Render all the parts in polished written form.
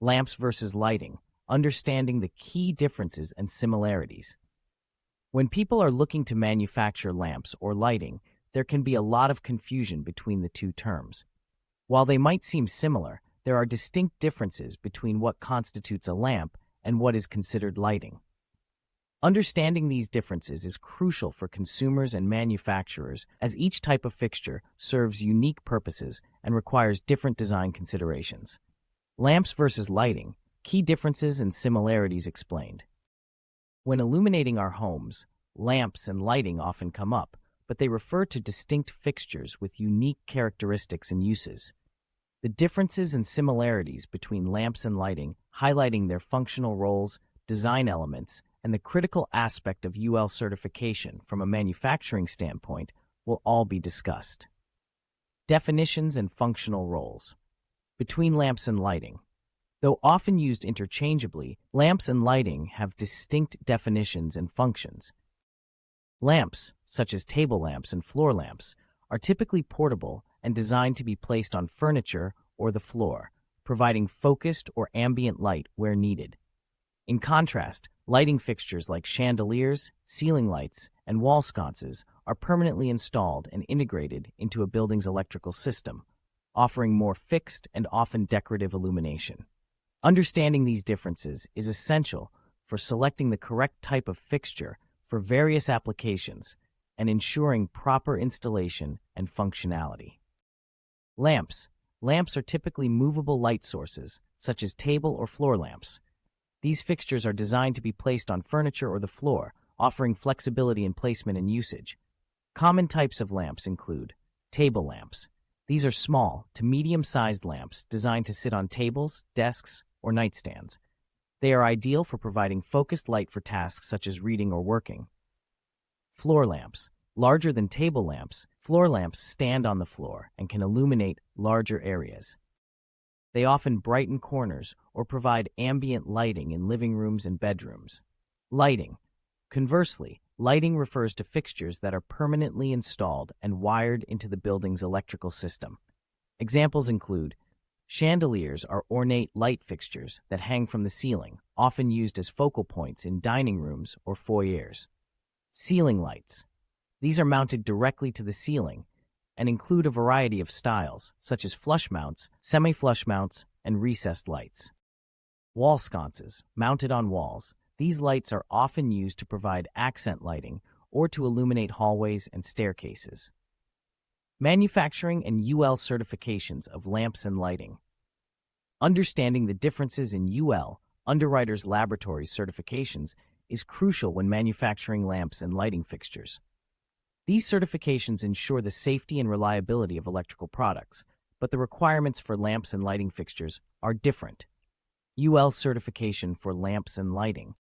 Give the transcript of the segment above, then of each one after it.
Lamps versus lighting, understanding the key differences and similarities. When people are looking to manufacture lamps or lighting, there can be a lot of confusion between the two terms. While they might seem similar, there are distinct differences between what constitutes a lamp and what is considered lighting. Understanding these differences is crucial for consumers and manufacturers, as each type of fixture serves unique purposes and requires different design considerations. Lamps versus lighting, key differences and similarities explained. When illuminating our homes, lamps and lighting often come up, but they refer to distinct fixtures with unique characteristics and uses. The differences and similarities between lamps and lighting, highlighting their functional roles, design elements, and the critical aspect of UL certification from a manufacturing standpoint, will all be discussed. Definitions and functional roles. Between lamps and lighting. Though often used interchangeably, lamps and lighting have distinct definitions and functions. Lamps, such as table lamps and floor lamps, are typically portable and designed to be placed on furniture or the floor, providing focused or ambient light where needed. In contrast, lighting fixtures like chandeliers, ceiling lights, and wall sconces are permanently installed and integrated into a building's electrical system, offering more fixed and often decorative illumination. Understanding these differences is essential for selecting the correct type of fixture for various applications and ensuring proper installation and functionality. Lamps. Lamps are typically movable light sources, such as table or floor lamps. These fixtures are designed to be placed on furniture or the floor, offering flexibility in placement and usage. Common types of lamps include table lamps. These are small to medium-sized lamps designed to sit on tables, desks, or nightstands. They are ideal for providing focused light for tasks such as reading or working. Floor lamps. Larger than table lamps, floor lamps stand on the floor and can illuminate larger areas. They often brighten corners or provide ambient lighting in living rooms and bedrooms. Lighting. Conversely, lighting refers to fixtures that are permanently installed and wired into the building's electrical system. Examples include chandeliers are ornate light fixtures that hang from the ceiling, often used as focal points in dining rooms or foyers. Ceiling lights. These are mounted directly to the ceiling and include a variety of styles, such as flush mounts, semi-flush mounts, and recessed lights. Wall sconces, mounted on walls. These lights are often used to provide accent lighting or to illuminate hallways and staircases. Manufacturing and UL certifications of lamps and lighting. Understanding the differences in UL, Underwriters Laboratories certifications, is crucial when manufacturing lamps and lighting fixtures. These certifications ensure the safety and reliability of electrical products, but the requirements for lamps and lighting fixtures are different. UL certification for lamps and lighting.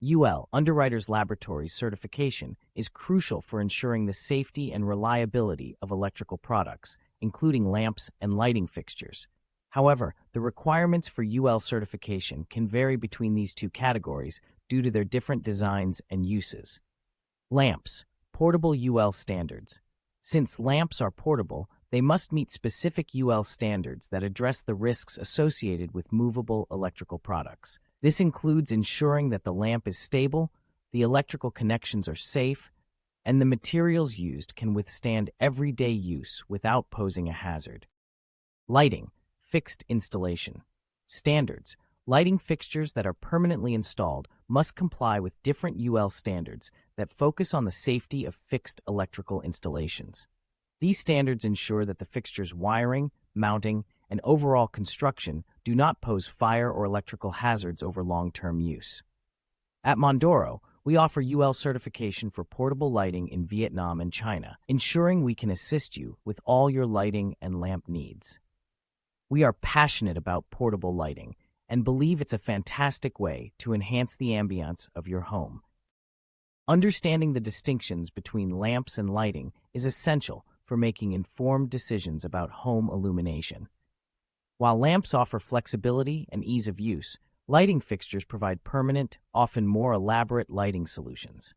UL, Underwriters Laboratories certification, is crucial for ensuring the safety and reliability of electrical products, including lamps and lighting fixtures. However, the requirements for UL certification can vary between these two categories due to their different designs and uses. Lamps. Portable UL standards. Since lamps are portable, they must meet specific UL standards that address the risks associated with movable electrical products. This includes ensuring that the lamp is stable, the electrical connections are safe, and the materials used can withstand everyday use without posing a hazard. Lighting. Fixed installation. Standards. Lighting fixtures that are permanently installed must comply with different UL standards that focus on the safety of fixed electrical installations. These standards ensure that the fixture's wiring, mounting, and overall construction do not pose fire or electrical hazards over long-term use. At Mondoro, we offer UL certification for portable lighting in Vietnam and China, ensuring we can assist you with all your lighting and lamp needs. We are passionate about portable lighting and believe it's a fantastic way to enhance the ambiance of your home. Understanding the distinctions between lamps and lighting is essential for making informed decisions about home illumination. While lamps offer flexibility and ease of use, lighting fixtures provide permanent, often more elaborate lighting solutions.